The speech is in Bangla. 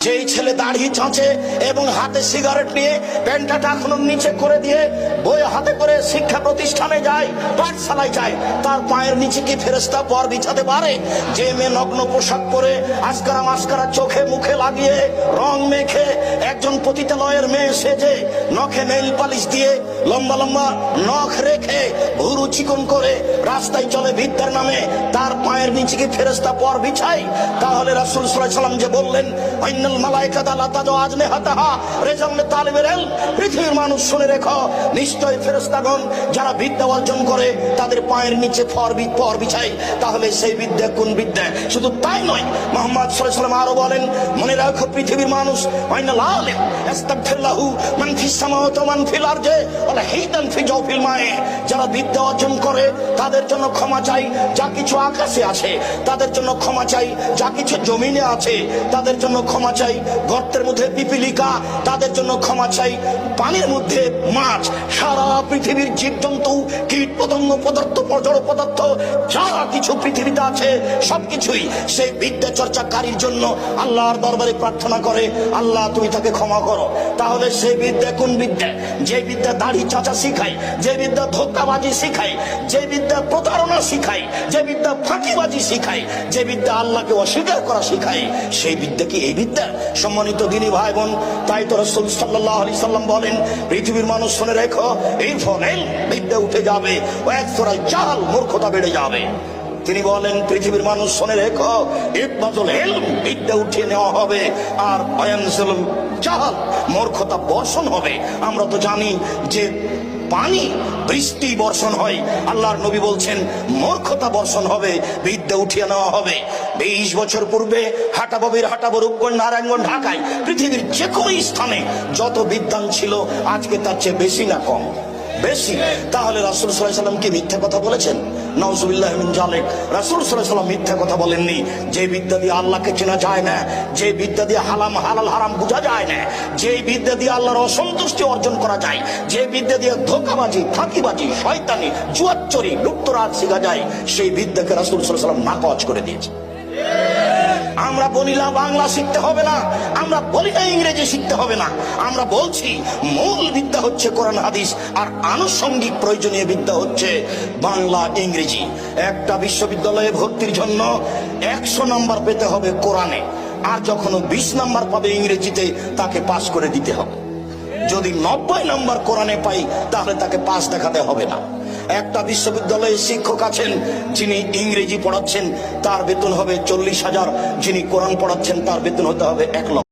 যেই ছেলে দাড়ি চাঁচে এবং হাতে সিগারেট নিয়ে প্যান্টটা টাকনুর নিচে করে দিয়ে বই হাতে করে শিক্ষা প্রতিষ্ঠানে যায়, পাঠশালায় যায়, তার পায়ের নিচে কি ফেরেশতা পর বিছাতে পারে? যে মেয়ে নগ্ন পোশাক পরে আস্কারা মাস্কারা চোখে মুখে লাগিয়ে রং মেখে একজন পতিতালয়ের মেয়ে সেজে নখে নেইল পালিশ দিয়ে লম্বা লম্বা নখ রেখে ভুরু চিকন করে রাস্তায় চলে বিদ্যার নামে, তার পায়ের নিচে কি ফেরেশতা পর বিছায়? তাহলে রাসূল সাল্লাল্লাহু আলাইহি ওয়াসাল্লাম যে বললেন, পৃথিবীর মানুষ শুনে রেখো, নিশ্চয় ফেরেশতাগণ যারা বিদ্যা অর্জন করে তাদের পায়ের নিচে পর বিছায়। তাহলে সেই বিদ্যা কোন বিদ্যা? শুধু তাই নয়, মুহাম্মদ সাল্লাল্লাহু আলাইহি ওয়াসাল্লাম আরো বলেন, মনে রাখো পৃথিবীর মানুষ যারা বিদ্যা অর্জন করে তাদের জন্য ক্ষমা চাই যা কিছু আকাশে আছে, তাদের জন্য ক্ষমা চাই যা কিছু জমিনে আছে, তাদের জন্য ক্ষমা চাই গর্তের মধ্যে পিপিলিকা, তাদের জন্য ক্ষমা চাই পানির মধ্যে মাছ, সারা পৃথিবীর জীবজন্তু কীট পতঙ্গ পদার্থ জড় পদার্থ যা কিছু পৃথিবীতে আছে সবকিছুই সেই বিদ্যা চর্চাকারীর জন্য আল্লাহর দরবারে প্রার্থনা করে, আল্লাহ তুমি তাকে ক্ষমা করো। তাহলে সেই বিদ্যা কোন বিদ্যা? যে বিদ্যা দাড়ি চাচা শিখায়, যে বিদ্যা ধোঁকাবাজি শিখায়, যে বিদ্যা প্রতারণা শিখায়, যে বিদ্যা ফাঁকিবাজি শিখায়, যে বিদ্যা আল্লাহকে অস্বীকার করা শিখায়, সেই বিদ্যা কি এই বিদ্যা? সম্মানিত দিনী ভাই বোন, তাই তো রাসূল সাল্লাল্লাহু আলাইহি সাল্লাম বলেন, পৃথিবীর মানুষ শুনে রেখো, এই ফনেল বিদ্যা উঠে যাবে ও এক ফোঁড়ায় জাল মূর্খতা বেড়ে যাবে। তিনি বলেন, পৃথিবীর মানুষ শুনে রেখো, ইকবাতুল ইলম বিদ্যা উঠিয়ে নেওয়া হবে আর ওয়ায়ানসিল জাহাল মূর্খতা বর্ষণ হবে। আমরা তো জানি যে পানি বৃষ্টি বর্ষণ হয়, আল্লাহর নবী বলছেন মূর্খতা বর্ষণ হবে, বিদ্যা উঠিয়ে নেওয়া হবে। 20 বছর পূর্বে হাটাবো রূপগঞ্জ নারায়ণগঞ্জ ঢাকায় পৃথিবীর যে কোনো স্থানে যত বিদ্যান ছিল আজকে তার চেয়ে বেশি না কম? বেশি। তাহলে রাসূল সাল্লাল্লাহু আলাইহি ওয়াসাল্লাম কি মিথ্যা কথা বলেছেন? নাউযুবিল্লাহি মিন যালিক। রাসূল সাল্লাল্লাহু আলাইহি ওয়াসাল্লাম মিথ্যা কথা বলেননি। যে বিদ্যা দিয়ে আল্লাহকে চেনা যায় না, যে বিদ্যা দিয়ে হালাল হারাম বোঝা যায় না, যে বিদ্যা দিয়ে আল্লাহর অসন্তুষ্টি অর্জন করা যায়, যে বিদ্যা দিয়ে ধোঁকাবাজি ফাঁকিবাজি শয়তানি জুয়াচুরি লুটতরাজ শেখা যায়, সেই বিদ্যাকে রাসূল সাল্লাল্লাহু আলাইহি ওয়াসাল্লাম নাকচ করে দিয়েছে। আমরা বলি না বাংলা শিখতে হবে না, আমরা বলি না ইংরেজি শিখতে হবে না, আমরা বলছি মূল বিদ্যা হচ্ছে কোরআন হাদিস আর আনুষঙ্গিক প্রয়োজনীয় বিদ্যা হচ্ছে বাংলা ইংরেজি। একটা বিশ্ববিদ্যালয়ে ভর্তির জন্য 100 নাম্বার পেতে হবে কোরআনে, আর যখন 20 নাম্বার পাবে ইংরেজিতে তাকে পাস করে দিতে হবে। যদি 90 নাম্বার কোরআনে পাই তাহলে তাকে পাস দেখাতে হবে না। একটা বিশ্ববিদ্যালয়ে শিক্ষক আছেন যিনি ইংরেজি পড়াচ্ছেন, তার বেতন হবে 40,000, যিনি কোরআন পড়াচ্ছেন তার বেতন হতে হবে 1 লক্ষ।